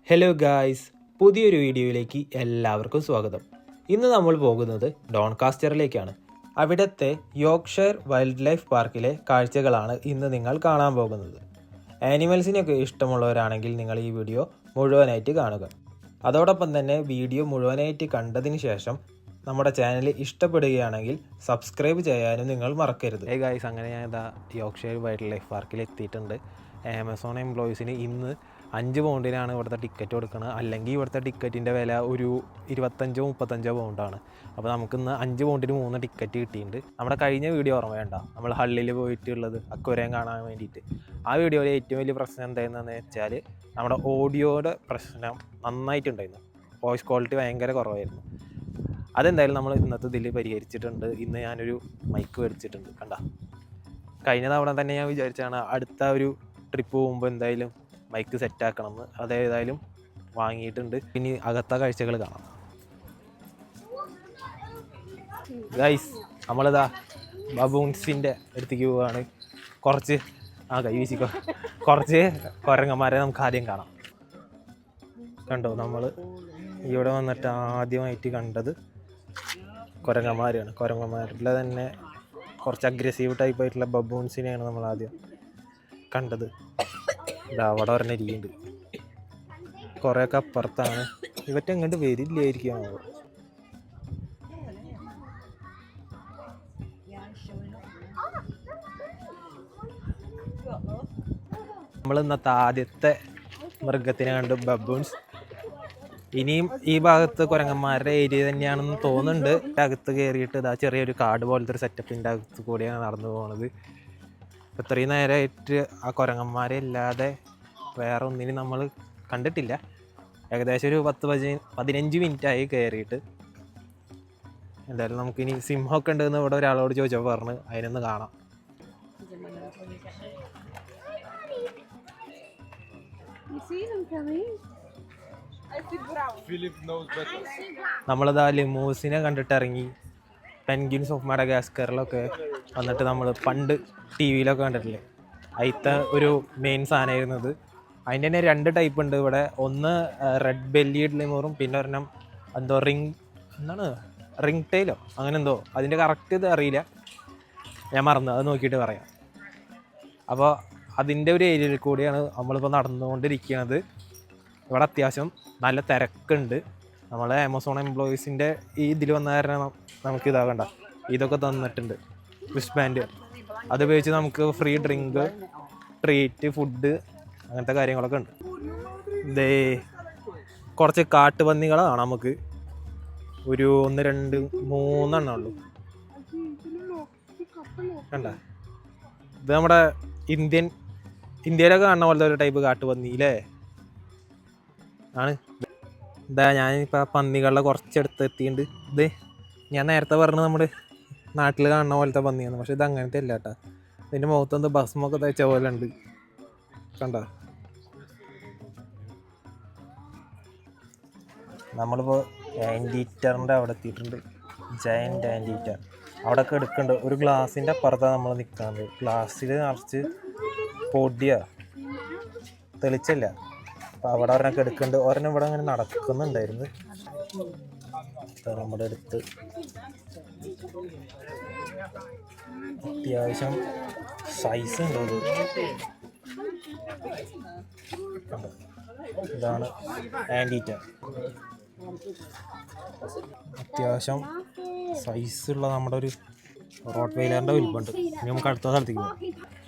Hello guys, പുതിയൊരു വീഡിയോയിലേക്ക് എല്ലാവർക്കും സ്വാഗതം. ഇന്ന് നമ്മൾ പോകുന്നത് ഡോൺകാസ്റ്ററിലേക്കാണ്. അവിടുത്തെ യോർക്ക്ഷയർ വൈൽഡ് ലൈഫ് പാർക്കിലെ കാഴ്ചകളാണ് ഇന്ന് നിങ്ങൾ കാണാൻ പോകുന്നത്. ആനിമൽസിനൊക്കെ ഇഷ്ടമുള്ളവരാണെങ്കിൽ നിങ്ങൾ ഈ വീഡിയോ മുഴുവനായിട്ട് കാണുക. അതോടൊപ്പം തന്നെ വീഡിയോ മുഴുവനായിട്ട് കണ്ടതിന് ശേഷം നമ്മുടെ ചാനൽ ഇഷ്ടപ്പെടുകയാണെങ്കിൽ സബ്സ്ക്രൈബ് ചെയ്യാനും നിങ്ങൾ മറക്കരുത്. ഗായ്സ്, അങ്ങനെ ഞാൻ യോർക്ക്ഷയർ വൈൽഡ് ലൈഫ് പാർക്കിൽ എത്തിയിട്ടുണ്ട്. ആമസോൺ എംപ്ലോയീസിന് ഇന്ന് 5 പൗണ്ടിനാണ് ഇവിടുത്തെ ടിക്കറ്റ് കൊടുക്കുന്നത്. അല്ലെങ്കിൽ ഇവിടുത്തെ ടിക്കറ്റിൻ്റെ വില ഒരു 25-35 പൗണ്ടാണ്. അപ്പോൾ നമുക്കിന്ന് 5 പൗണ്ടിന് 3 ടിക്കറ്റ് കിട്ടിയിട്ടുണ്ട്. നമ്മുടെ കഴിഞ്ഞ വീഡിയോ ഓർമ്മ വേണ്ട, നമ്മൾ ഹള്ളിൽ പോയിട്ടുള്ളത് അക്വേറിയം കാണാൻ വേണ്ടിയിട്ട്. ആ വീഡിയോയിൽ ഏറ്റവും വലിയ പ്രശ്നം എന്തായിരുന്നെന്ന് വെച്ചാൽ നമ്മുടെ ഓഡിയോയുടെ പ്രശ്നം നന്നായിട്ടുണ്ടായിരുന്നു. വോയിസ് ക്വാളിറ്റി ഭയങ്കര കുറവായിരുന്നു. അതെന്തായാലും നമ്മൾ ഇന്നത്തെ ഇതിൽ പരിഹരിച്ചിട്ടുണ്ട്. ഇന്ന് ഞാനൊരു മൈക്ക് മേടിച്ചിട്ടുണ്ട്. കഴിഞ്ഞ തവണ തന്നെ ഞാൻ വിചാരിച്ചാണ് അടുത്ത ഒരു ട്രിപ്പ് പോകുമ്പോൾ എന്തായാലും മൈക്ക് സെറ്റാക്കണമെന്ന്. അതേതായാലും വാങ്ങിയിട്ടുണ്ട്. ഇനി അകത്ത കാഴ്ചകൾ കാണാം. ഗൈസ്, നമ്മളിതാ ബബൂൺസിൻ്റെ അടുത്തേക്ക് പോവുകയാണ്. കുറച്ച് കുരങ്ങന്മാരെ നമുക്ക് ആദ്യം കാണാം. കണ്ടോ, നമ്മൾ ഇവിടെ വന്നിട്ട് ആദ്യമായിട്ട് കണ്ടത് കുരങ്ങന്മാരെയാണ്. കുരങ്ങന്മാരിലെ തന്നെ കുറച്ച് അഗ്രസീവ് ടൈപ്പായിട്ടുള്ള ബബൂൺസിനെയാണ് നമ്മൾ ആദ്യം കണ്ടത്. അവിടെ ഒരെണ്ണം ഇരിക്കുന്നുണ്ട്. കുറേയൊക്കെ അപ്പുറത്താണ്. ഇവറ്റ അങ്ങോട്ട് വരില്ലായിരിക്കും. നമ്മൾ ഇന്നത്തെ ആദ്യത്തെ മൃഗത്തിനെ കണ്ട് ബബൂൺസ്. ഇനിയും ഈ ഭാഗത്ത് കുരങ്ങന്മാരുടെ ഏരിയ തന്നെയാണെന്ന് തോന്നുന്നുണ്ട്. അകത്ത് കയറിയിട്ട് ഇതാ ചെറിയൊരു കാട് പോലത്തെ ഒരു സെറ്റപ്പിൻ്റെ അകത്ത് കൂടിയാണ് നടന്നു പോകുന്നത്. ഇത്രയും നേരമായിട്ട് ആ കുരങ്ങന്മാരെ ഇല്ലാതെ വേറെ ഒന്നിനും നമ്മൾ കണ്ടിട്ടില്ല. ഏകദേശം ഒരു 10-15 മിനിറ്റായി കയറിയിട്ട്. എന്തായാലും നമുക്കിനി സിംഹമൊക്കെ ഉണ്ടെന്ന് ഇവിടെ ഒരാളോട് ചോദിച്ചപ്പോൾ പറഞ്ഞ് അതിനൊന്ന് കാണാം. നമ്മളിതാ ലിമൂസിനെ കണ്ടിട്ട് ഇറങ്ങി. പെൻഗ്വിൻസ് ഓഫ് മഡഗാസ്കറിലൊക്കെ വന്നിട്ട് നമ്മൾ പണ്ട് ടി വിയിലൊക്കെ കണ്ടിട്ടില്ലേ, അതിലത്തെ ഒരു മെയിൻ സാധനമായിരുന്നത്. അതിൻ്റെ തന്നെ 2 ടൈപ്പ് ഉണ്ട് ഇവിടെ. ഒന്ന് റെഡ് ബെല്ലീഡ് ലിമൂറും പിന്നെ ഒരെണ്ണം എന്തോ റിംഗ് ടെയിലോ അങ്ങനെ എന്തോ. അതിൻ്റെ കറക്റ്റ് ഇത് അറിയില്ല, ഞാൻ മറന്നു, അത് നോക്കിയിട്ട് പറയാം. അപ്പോൾ അതിൻ്റെ ഒരു ഏരിയയിൽ കൂടിയാണ് നമ്മളിപ്പോൾ നടന്നുകൊണ്ടിരിക്കുന്നത്. ഇവിടെ അത്യാവശ്യം നല്ല തിരക്കുണ്ട്. നമ്മളെ ആമസോൺ എംപ്ലോയീസിൻ്റെ ഈ ഇതിൽ വന്ന കാരണം നമുക്ക് ഇതാകണ്ട, ഇതൊക്കെ തന്നിട്ടുണ്ട്. റിസ്റ്റ് ബാൻഡ്, അത് ഉപയോഗിച്ച് നമുക്ക് ഫ്രീ ഡ്രിങ്ക്, ട്രീറ്റ്, ഫുഡ്, അങ്ങനത്തെ കാര്യങ്ങളൊക്കെ ഉണ്ട്. ഇതേ കുറച്ച് കാട്ടുപന്നികളാണ് നമുക്ക്. ഒരു 1, 2, 3 എണ്ണം ഉള്ളൂ. കണ്ട, ഇത് നമ്മുടെ ഇന്ത്യയിലൊക്കെ കാണുന്ന പോലത്തെ ഒരു ടൈപ്പ് കാട്ടുപന്നി അല്ലേ ആണ്. ഇതാ ഞാനിപ്പോൾ പന്നികളുടെ കുറച്ചെടുത്ത് എത്തിയിട്ടുണ്ട്. ഇത് ഞാൻ നേരത്തെ പറഞ്ഞത് നമ്മുടെ നാട്ടിൽ കാണുന്ന പോലത്തെ പന്നിയാണ്, പക്ഷെ ഇത് അങ്ങനത്തെ അല്ല കേട്ടോ. ഇതിൻ്റെ മുഖത്തൊന്ന് ഭസ്മൊക്കെ തയ്ച്ച പോലെ ഉണ്ട്. കണ്ട, നമ്മളിപ്പോൾ ആൻറ്റീറ്ററിൻ്റെ അവിടെ എത്തിയിട്ടുണ്ട്. ജയൻ്റ് ആൻറ്റീറ്റർ അവിടെയൊക്കെ എടുക്കുന്നുണ്ട്. ഒരു ഗ്ലാസിൻ്റെ അപ്പുറത്താണ് നമ്മൾ നിൽക്കുന്നത്. ഗ്ലാസ്സിൽ നിറച്ച് പൊടിയാണ്, തെളിച്ചല്ല. അപ്പോൾ അവിടെ ഒരെണ്ണമൊക്കെ എടുക്കുന്നുണ്ട്. ഒരെണ്ണം ഇവിടെ അങ്ങനെ നടക്കുന്നുണ്ടായിരുന്നു. നമ്മുടെ അടുത്ത് അത്യാവശ്യം സൈസ് ഉണ്ട്. ഇതാണ് ആൻറ്റീറ്റർ. അത്യാവശ്യം സൈസുള്ള നമ്മുടെ ഒരു റോട്ട് വെയിലറിൻ്റെ വലിപ്പമുണ്ട്. ഇനി നമുക്ക് അടുത്ത സ്ഥലത്തേക്ക് പോകാം.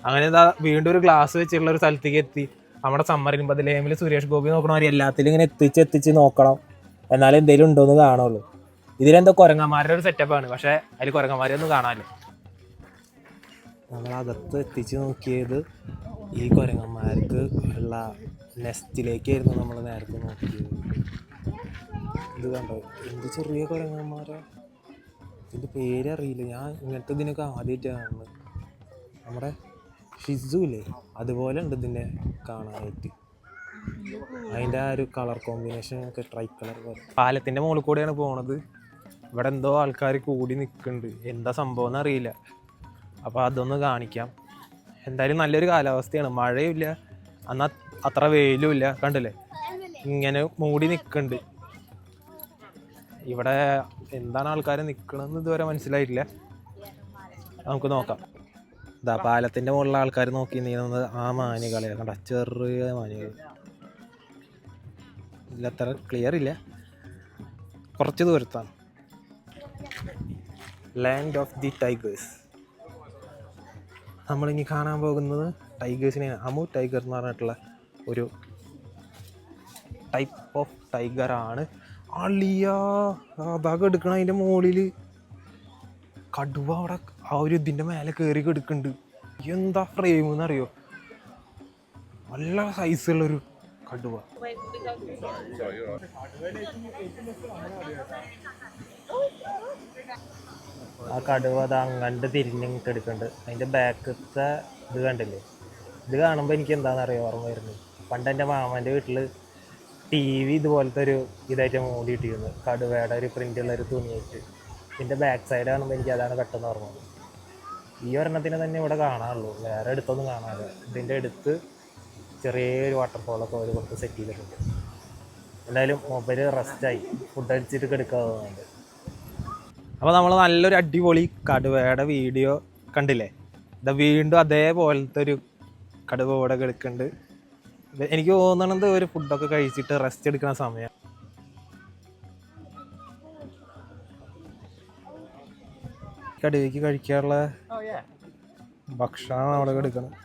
അങ്ങനെ ഇതാ വീണ്ടും ഒരു ഗ്ലാസ് വെച്ചുള്ള ഒരു സ്ഥലത്തേക്ക് എത്തി. നമ്മുടെ സമ്മറിൻ ബദലേമിൽ സുരേഷ് ഗോപി നോക്കണമാതിരി എല്ലാത്തിലും ഇങ്ങനെ എത്തിച്ച് നോക്കണം, എന്നാലും എന്തെങ്കിലും ഉണ്ടോയെന്ന് കാണുള്ളൂ. ഇതിലെന്തോ കുരങ്ങന്മാരുടെ ഒരു സെറ്റപ്പാണ്, പക്ഷേ അതിൽ കുരങ്ങന്മാരെ ഒന്നും കാണാമല്ലോ. നമ്മളകത്ത് എത്തിച്ച് നോക്കിയത് ഈ കുരങ്ങന്മാർക്ക് ഉള്ള നെസ്റ്റിലേക്കായിരുന്നു നമ്മൾ നേരത്തെ നോക്കിയത്. ഇത് കണ്ടോ, എന്ത് ചെറിയ കുരങ്ങന്മാരാ. ഇതിൻ്റെ പേരറിയില്ല, ഞാൻ ഇങ്ങനത്തെ ഇതിനൊക്കെ ആദ്യമായിട്ടാണ് കാണുന്നത്. നമ്മുടെ ഷിസു ഇല്ലേ, അതുപോലെ ഉണ്ട് ഇതിനെ കാണാനായിട്ട്. അതിൻ്റെ ആ ഒരു കളർ കോമ്പിനേഷൻ ഒക്കെ ട്രൈ കളർ പോലെ. പാലത്തിൻ്റെ മുകളിൽ കൂടെയാണ് പോണത്. ഇവിടെ എന്തോ ആൾക്കാർ കൂടി നിൽക്കുന്നുണ്ട്, എന്താ സംഭവം എന്നറിയില്ല. അപ്പോൾ അതൊന്ന് കാണിക്കാം. എന്തായാലും നല്ലൊരു കാലാവസ്ഥയാണ്, മഴയുമില്ല എന്നാൽ അത്ര വെയിലും ഇല്ല. കണ്ടില്ലേ, ഇങ്ങനെ മൂടി നിൽക്കുന്നുണ്ട്. ഇവിടെ എന്താണ് ആൾക്കാർ നിൽക്കണമെന്ന് ഇതുവരെ മനസ്സിലായിട്ടില്ല. നമുക്ക് നോക്കാം. ഇതാ പാലത്തിൻ്റെ മുകളിലെ ആൾക്കാർ നോക്കി നീങ്ങുന്നത് ആ മാനുകളെ കണ്ട, ചെറിയ മാനുകൾ. ഇല്ല, അത്ര ക്ലിയർ ഇല്ല, കുറച്ച് ദൂരത്താണ്. Land of the tigers. നമ്മളിനി കാണാൻ പോകുന്നത് ടൈഗേഴ്സിനെയാണ്. അമു ടൈഗർ എന്ന് പറഞ്ഞിട്ടുള്ള ഒരു ടൈപ്പ് ഓഫ് ടൈഗറാണ്. അളിയാ, അതൊക്കെ എടുക്കണം. അതിൻ്റെ മുകളിൽ കടുവ അവിടെ ആ ഒരു ഇതിൻ്റെ മേലെ കയറി കിടക്കുന്നുണ്ട്. എന്താ ഫ്രെയിം എന്നറിയോ? നല്ല സൈസുള്ളൊരു കടുവ. ആ കടുവ അത് അങ്ങണ്ട് തിരിഞ്ഞിട്ട് എടുക്കുന്നുണ്ട്. അതിൻ്റെ ബാക്കത്തെ ഇത് കണ്ടില്ലേ? ഇത് കാണുമ്പോൾ എനിക്ക് എന്താണെന്നറിയോ ഓർമ്മ വരുന്നത്, പണ്ട് എൻ്റെ മാമൻ്റെ വീട്ടിൽ TV ഇതുപോലത്തെ ഒരു ഇതായിട്ട് മൂടി ഇട്ടിരുന്നു, കടുവയുടെ ഒരു പ്രിൻ്റുള്ളൊരു തുണിയായിട്ട്. ഇതിൻ്റെ ബാക്ക് സൈഡ് കാണുമ്പോൾ എനിക്ക് അതാണ് പെട്ടെന്ന് ഓർമ്മ. ഈ ഒരെണ്ണത്തിനെ തന്നെ ഇവിടെ കാണാനുള്ളൂ, വേറെ അടുത്തൊന്നും കാണാനില്ല. ഇതിൻ്റെ അടുത്ത് ചെറിയൊരു വാട്ടർഫോളൊക്കെ അവർ പുറത്ത് സെറ്റ് ചെയ്തിട്ടുണ്ട്. എന്തായാലും മൊബൈൽ റെസ്റ്റായി, ഫുഡ് അടിച്ചിട്ട് കിടക്കാവുന്നുണ്ട്. അപ്പോൾ നമ്മൾ നല്ലൊരു അടിപൊളി കടുവയുടെ വീഡിയോ കണ്ടില്ലേ? ഇത് വീണ്ടും അതേപോലത്തെ ഒരു കടുവ ഇവിടെ കിടക്കുന്നുണ്ട്. എനിക്ക് തോന്നണത് ഒരു ഫുഡൊക്കെ കഴിച്ചിട്ട് റെസ്റ്റ് എടുക്കുന്ന സമയം. കടുവയ്ക്ക് കഴിക്കാനുള്ള ഭക്ഷണമാണ് അവിടെ കിടക്കുന്നത്.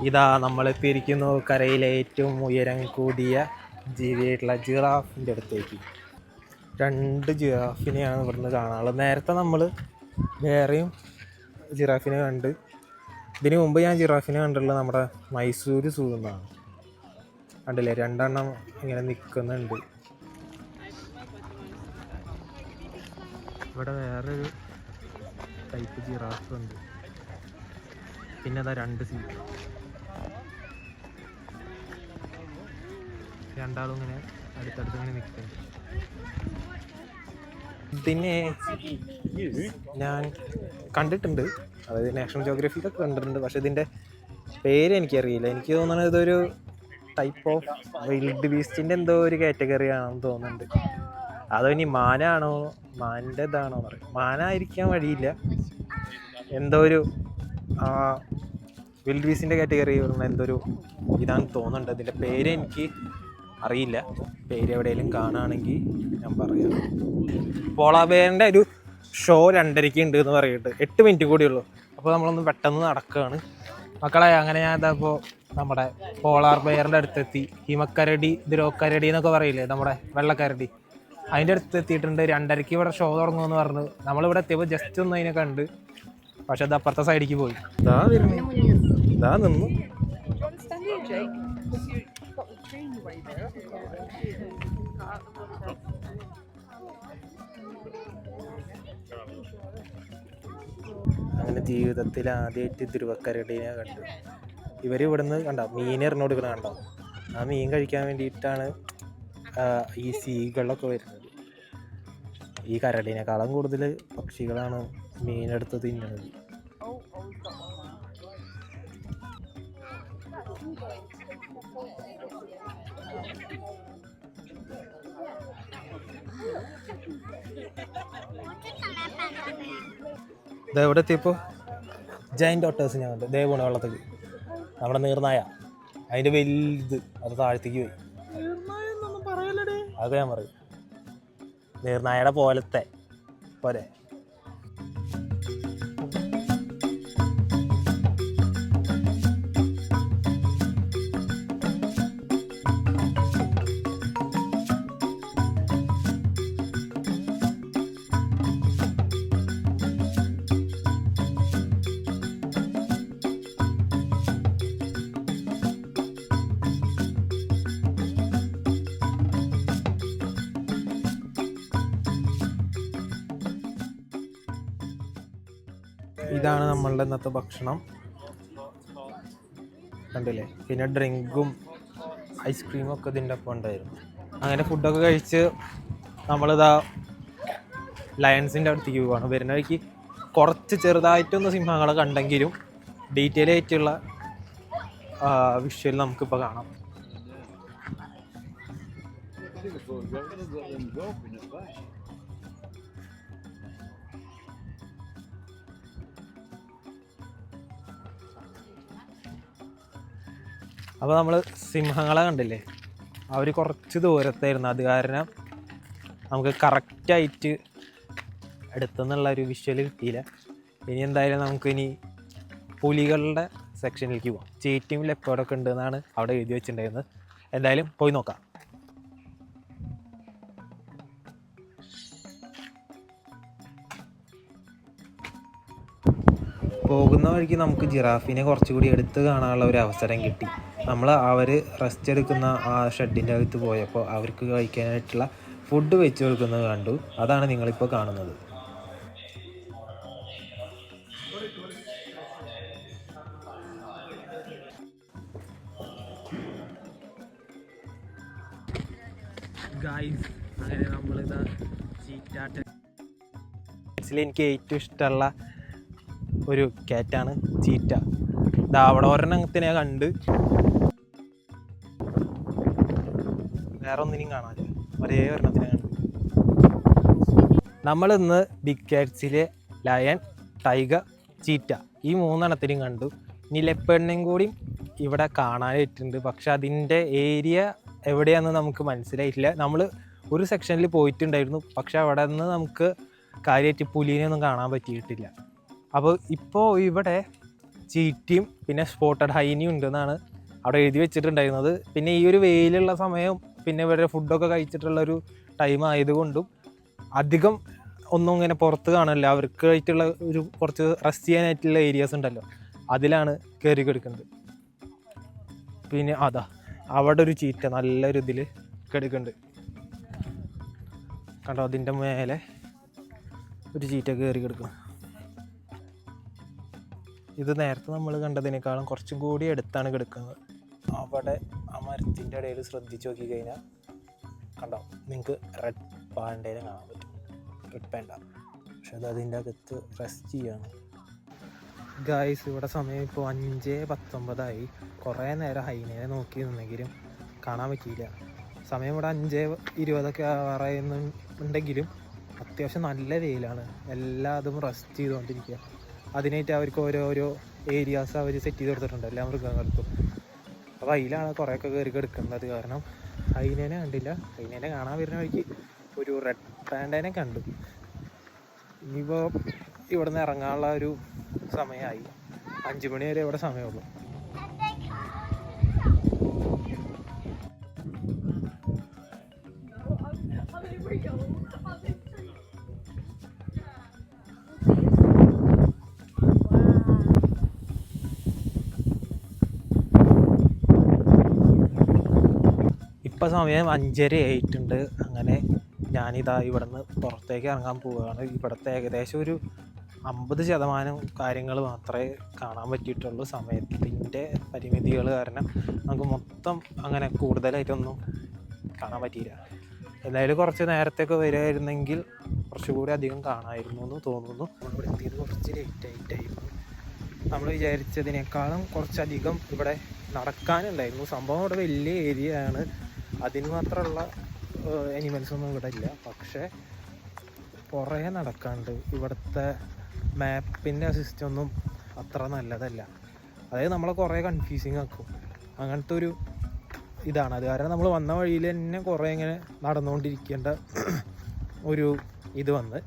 ഇതാ നമ്മളെത്തിയിരിക്കുന്നു കരയിലെ ഏറ്റവും ഉയരം കൂടിയ ജീവിയായിട്ടുള്ള ജിറാഫിൻ്റെ അടുത്തേക്ക്. 2 ജിറാഫിനെയാണ് ഇവിടുന്ന് കാണാനുള്ളത്. നേരത്തെ നമ്മൾ വേറെയും ജിറാഫിനെ കണ്ട്. ഇതിന് മുമ്പ് ഞാൻ ജിറാഫിനെ കണ്ടുള്ളത് നമ്മുടെ മൈസൂർ സൂ എന്നാണ്. കണ്ടില്ലേ, 2 എണ്ണം ഇങ്ങനെ നിൽക്കുന്നുണ്ട്. ഇവിടെ വേറൊരു ടൈപ്പ് ജിറാഫ് ഉണ്ട്. പിന്നെ അതാ 2 സീറ്റ്, രണ്ടാളും ഇങ്ങനെ അടുത്തടുത്ത് ഇങ്ങനെ നിൽക്കുന്നുണ്ട്. ഇതിനെ ഞാൻ കണ്ടിട്ടുണ്ട്, അതായത് നാഷണൽ ജോഗ്രഫിയിലൊക്കെ കണ്ടിട്ടുണ്ട്. പക്ഷെ ഇതിൻ്റെ പേര് എനിക്കറിയില്ല. എനിക്ക് തോന്നുന്നത് ഇതൊരു ടൈപ്പ് ഓഫ് വൈൽഡ് ബീസ്റ്റിൻ്റെ എന്തോ ഒരു കാറ്റഗറി ആണെന്ന് തോന്നുന്നുണ്ട്. അതോ ഇനി മാനാണോ, മാനിൻ്റെ ഇതാണോ പറയും, മാനായിരിക്കാൻ വഴിയില്ല. എന്തോ ഒരു വൈൽഡ് ബീസ്റ്റിൻ്റെ കാറ്റഗറി വരുന്ന എന്തോ ഒരു ഇതാണെന്ന് തോന്നുന്നുണ്ട്. ഇതിൻ്റെ പേര് എനിക്ക് അറിയില്ല. പേര് എവിടെയെങ്കിലും കാണുകയാണെങ്കിൽ ഞാൻ പറയാം. പോളാർ ബെയറിൻ്റെ ഒരു ഷോ 2:30 ഉണ്ട് എന്ന് പറയുന്നുണ്ട്. 8 മിനിറ്റ് കൂടിയുള്ളൂ. അപ്പോൾ നമ്മളൊന്ന് പെട്ടെന്ന് നടക്കുകയാണ് മക്കളെ. അങ്ങനെ ഞാൻ ഇതാപ്പോൾ നമ്മുടെ പോളാർ ബെയറിൻ്റെ അടുത്തെത്തി. ഹിമക്കരടി, ദ്രോക്കരടി എന്നൊക്കെ പറയില്ലേ, നമ്മുടെ വെള്ളക്കരടി, അതിൻ്റെ അടുത്ത് എത്തിയിട്ടുണ്ട്. 2:30 ഇവിടെ ഷോ തുടങ്ങുമെന്ന് പറഞ്ഞു. നമ്മളിവിടെ എത്തിയപ്പോൾ ജസ്റ്റ് ഒന്ന് അതിനെ കണ്ട്. പക്ഷെ അത് അപ്പുറത്തെ സൈഡിലേക്ക് പോയി. ഇതാ വരുന്നു, ഇതാ നിന്നു. അങ്ങനെ ജീവിതത്തിൽ ആദ്യമായിട്ട് ധ്രുവക്കരടീനെ കണ്ടു. ഇവർ ഇവിടുന്ന് കണ്ടോ മീൻ എറിഞ്ഞു കൊടുക്കണ കണ്ടോ? ആ മീൻ കഴിക്കാൻ വേണ്ടിയിട്ടാണ് ഈ സീകളൊക്കെ വരുന്നത്. ഈ കരടീനേക്കാളും കൂടുതൽ പക്ഷികളാണ് മീനെടുത്ത് തിന്നുന്നത്. എവിടെ എത്തിയപ്പോൾ ജൈൻ്റ് ഓട്ടേഴ്സ് ഞാൻ കണ്ടു. ദേവണ വെള്ളത്തേക്ക് നമ്മുടെ നീർനായ, അതിൻ്റെ വലുത് അത് താഴത്തേക്ക് പോയി. അതൊക്കെ ഞാൻ പറയും, നീർനായയുടെ പോലത്തെ പോരെ. ഇതാണ് നമ്മളുടെ ഇന്നത്തെ ഭക്ഷണം കണ്ടില്ലേ. പിന്നെ ഡ്രിങ്കും ഐസ്ക്രീമും ഒക്കെ ഇതിൻ്റെ ഒപ്പം ഉണ്ടായിരുന്നു. അങ്ങനെ ഫുഡൊക്കെ കഴിച്ച് നമ്മളിതാ ലയൺസിൻ്റെ അടുത്തേക്ക് പോവാണ്. വരുന്ന വഴിക്ക് കുറച്ച് ചെറുതായിട്ടൊന്ന് സിംഹങ്ങളെ കണ്ടെങ്കിലും ഡീറ്റെയിൽ ആയിട്ടുള്ള വിഷ്വൽ നമുക്കിപ്പോൾ കാണാം. അപ്പോൾ നമ്മൾ സിംഹങ്ങളെ കണ്ടില്ലേ, അവർ കുറച്ച് ദൂരത്തായിരുന്നു. അത് കാരണം നമുക്ക് കറക്റ്റായിട്ട് അടുത്തുനിന്നുള്ള ഒരു വിഷ്വൽ കിട്ടിയില്ല. ഇനി എന്തായാലും നമുക്കിനി പുലികളുടെ സെക്ഷനിലേക്ക് പോകാം. ചേറ്റിയും ലെപ്പേർഡൊക്കെ ഉണ്ടെന്നാണ് അവിടെ എഴുതി വെച്ചിട്ടുണ്ടായിരുന്നത്. എന്തായാലും പോയി നോക്കാം. പോകുന്ന വഴിക്ക് നമുക്ക് ജിറാഫിനെ കുറച്ചുകൂടി എടുത്ത് കാണാനുള്ള ഒരു അവസരം കിട്ടി. അവർ റെസ്റ്റ് എടുക്കുന്ന ആ ഷെഡിൻ്റെ അകത്ത് പോയപ്പോൾ അവർക്ക് കഴിക്കാനായിട്ടുള്ള ഫുഡ് വെച്ച് കൊടുക്കുന്നത് കണ്ടു. അതാണ് നിങ്ങളിപ്പോൾ കാണുന്നത്. ഗായ്സ്, അങ്ങനെ നമ്മളിതാ എനിക്ക് ഏറ്റവും ഇഷ്ടമുള്ള ഒരു കാറ്റാണ് ചീറ്റ. ഇതാ അവിടെ ഒരെണ്ണത്തിനെ കണ്ട്, വേറെ ഒന്നിനും കാണാനില്ല, ഒരേ ഒരെണ്ണത്തിനെ കണ്ട്. നമ്മളിന്ന് ബിഗ് കാറ്റ്സിലെ ലയൺ, ടൈഗർ, ചീറ്റ ഈ 3 എണ്ണത്തിനും കണ്ടു. ഇനി ലെപ്പേർഡിനെയും കൂടി ഇവിടെ കാണാനായിട്ടുണ്ട്. പക്ഷെ അതിൻ്റെ ഏരിയ എവിടെയാണെന്ന് നമുക്ക് മനസ്സിലായിട്ടില്ല. നമ്മൾ ഒരു സെക്ഷനിൽ പോയിട്ടുണ്ടായിരുന്നു, പക്ഷെ അവിടെ നിന്ന് നമുക്ക് കാര്യമായിട്ട് പുലിനെയൊന്നും കാണാൻ പറ്റിയിട്ടില്ല. അപ്പോൾ ഇപ്പോൾ ഇവിടെ ചീറ്റിയും പിന്നെ സ്പോട്ടഡ് ഹൈനിയും ഉണ്ടെന്നാണ് അവിടെ എഴുതി വെച്ചിട്ടുണ്ടായിരുന്നത്. പിന്നെ ഈ ഒരു വെയിലുള്ള സമയം, പിന്നെ ഇവരുടെ ഫുഡൊക്കെ കഴിച്ചിട്ടുള്ളൊരു ടൈം ആയതുകൊണ്ടും അധികം ഒന്നും ഇങ്ങനെ പുറത്ത് കാണില്ല. അവർക്കായിട്ടുള്ള ഒരു കുറച്ച് റെസ്റ്റ് ചെയ്യാനായിട്ടുള്ള ഏരിയാസ് ഉണ്ടല്ലോ, അതിലാണ് കയറി കിടക്കുന്നത്. പിന്നെ അതാ അവിടെ ഒരു ചീറ്റ നല്ലൊരു ഇതിൽ കിടക്കുന്നുണ്ട് കണ്ടോ. അതിൻ്റെ മേലെ ഒരു ചീറ്റ കയറി കിടക്കണം. ഇത് നേരത്തെ നമ്മൾ കണ്ടതിനേക്കാളും കുറച്ചും കൂടി അടുത്താണ് കിടക്കുന്നത്. അവിടെ ആ മരത്തിൻ്റെ ഇടയിൽ ശ്രദ്ധിച്ച് നോക്കി കഴിഞ്ഞാൽ കണ്ടോ, നിങ്ങൾക്ക് റെഡ് പാൻഡേനെ കാണാൻ പറ്റും. റെഡ് പാൻഡ, പക്ഷെ അത് അതിൻ്റെ അകത്ത് റെസ്റ്റ് ചെയ്യാണ്. ഗായ്സ്, ഇവിടെ സമയം ഇപ്പോൾ 5:19 കുറേ നേരം ഹൈനേനെ നോക്കി നിന്നെങ്കിലും കാണാൻ പറ്റിയില്ല. സമയം ഇവിടെ 5:20 ആവാറായെന്നുണ്ടെങ്കിലും അത്യാവശ്യം നല്ല വെയിലാണ്. എല്ലാതും റെസ്റ്റ് ചെയ്തുകൊണ്ടിരിക്കുക. അതിനായിട്ട് അവർക്ക് ഓരോരോ ഏരിയാസ് അവർ സെറ്റ് ചെയ്ത് കൊടുത്തിട്ടുണ്ട് എല്ലാ മൃഗങ്ങൾക്കും. അപ്പോൾ അതിലാണ് കുറേയൊക്കെ കയറി കിടക്കുന്നത്. കാരണം ഹൈനേനെ കണ്ടില്ല. ഹൈനേനെ കാണാൻ വരുന്ന വഴിക്ക് ഒരു റെഡ് പാൻഡേനെ കണ്ടു. ഇനിയിപ്പോൾ ഇവിടെ നിന്ന് ഇറങ്ങാനുള്ള ഒരു സമയമായി. 5 മണി വരെ ഇവിടെ സമയമുള്ളൂ. ഇപ്പം സമയം 5:30 ആയിട്ടുണ്ട്. അങ്ങനെ ഞാനിതാ ഇവിടെ നിന്ന് പുറത്തേക്ക് ഇറങ്ങാൻ പോവുകയാണ്. ഇവിടുത്തെ ഏകദേശം ഒരു 50% കാര്യങ്ങൾ മാത്രമേ കാണാൻ പറ്റിയിട്ടുള്ളൂ. സമയത്തിൻ്റെ പരിമിതികൾ കാരണം നമുക്ക് മൊത്തം അങ്ങനെ കൂടുതലായിട്ടൊന്നും കാണാൻ പറ്റിയില്ല. എന്തായാലും കുറച്ച് നേരത്തേക്ക് വരുമായിരുന്നെങ്കിൽ കുറച്ചുകൂടി അധികം കാണാമായിരുന്നു എന്ന് തോന്നുന്നു. നമ്മളിവിടെ എത്തിയത് കുറച്ച് ലേറ്റായിട്ടായിരുന്നു. നമ്മൾ വിചാരിച്ചതിനേക്കാളും കുറച്ചധികം ഇവിടെ നടക്കാനുണ്ടായിരുന്നു. സംഭവം ഇവിടെ വലിയ ഏരിയ ആണ്. അതിന് മാത്രമുള്ള അനിമൽസൊന്നും ഇവിടെ ഇല്ല. പക്ഷേ കുറേ നടക്കാണ്ട്. ഇവിടുത്തെ മാപ്പിൻ്റെ സിസ്റ്റം ഒന്നും അത്ര നല്ലതല്ല. അതായത് നമ്മളെ കുറേ കൺഫ്യൂസിങ് ആക്കും. അങ്ങനത്തെ ഒരു ഇതാണ്. അത് കാരണം നമ്മൾ വന്ന വഴിയിൽ തന്നെ കുറേ ഇങ്ങനെ നടന്നുകൊണ്ടിരിക്കേണ്ട ഒരു ഇത് വന്ന്.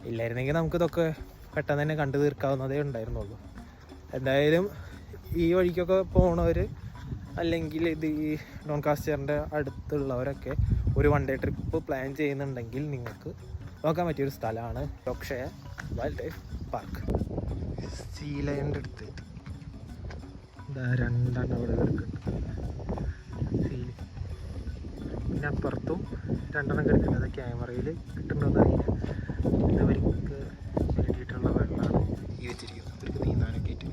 ഇല്ലായിരുന്നെങ്കിൽ നമുക്കിതൊക്കെ പെട്ടെന്ന് തന്നെ കണ്ടു തീർക്കാവുന്നതേ ഉണ്ടായിരുന്നുള്ളൂ. എന്തായാലും ഈ വഴിക്കൊക്കെ പോണവർ അല്ലെങ്കിൽ ഇത് ഈ ഡോൺകാസ്റ്ററിൻ്റെ അടുത്തുള്ളവരൊക്കെ ഒരു 1 ഡേ ട്രിപ്പ് പ്ലാൻ ചെയ്യുന്നുണ്ടെങ്കിൽ നിങ്ങൾക്ക് നോക്കാൻ പറ്റിയൊരു സ്ഥലമാണ് Yorkshire wildlife park. Sea ലയൻ്റെ അടുത്ത് 2 എണ്ണം അവിടെ കിടക്കുന്നുണ്ട്. സീല് പിന്നെ അപ്പുറത്തും 2 എണ്ണം കിടക്കുന്നത്. ക്യാമറയിൽ കിട്ടുന്നുണ്ടോയെന്ന് അറിയില്ല. ഇതവർക്ക് വേണ്ടിയിട്ടുള്ള വെള്ളമാണ്. വെച്ചിരിക്കുന്നത്. ഇവർക്ക് നീന്താനൊക്കെ ആയിട്ട്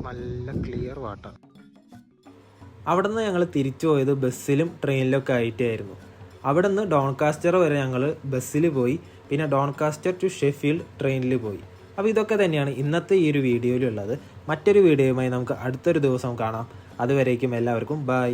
നല്ല ക്ലിയർ വാട്ടർ. അവിടെ നിന്ന് ഞങ്ങൾ തിരിച്ചു പോയത് ബസ്സിലും ട്രെയിനിലൊക്കെ ആയിട്ടായിരുന്നു. അവിടെ നിന്ന് ഡോൺകാസ്റ്റർ വരെ ഞങ്ങൾ ബസ്സിൽ പോയി, പിന്നെ ഡോൺകാസ്റ്റർ ടു ഷെഫീൽഡ് ട്രെയിനിൽ പോയി. അപ്പോൾ ഇതൊക്കെ തന്നെയാണ് ഇന്നത്തെ ഈ ഒരു വീഡിയോയിലുള്ളത്. മറ്റൊരു വീഡിയോയുമായി നമുക്ക് അടുത്തൊരു ദിവസം കാണാം. അതുവരേക്കും എല്ലാവർക്കും ബൈ.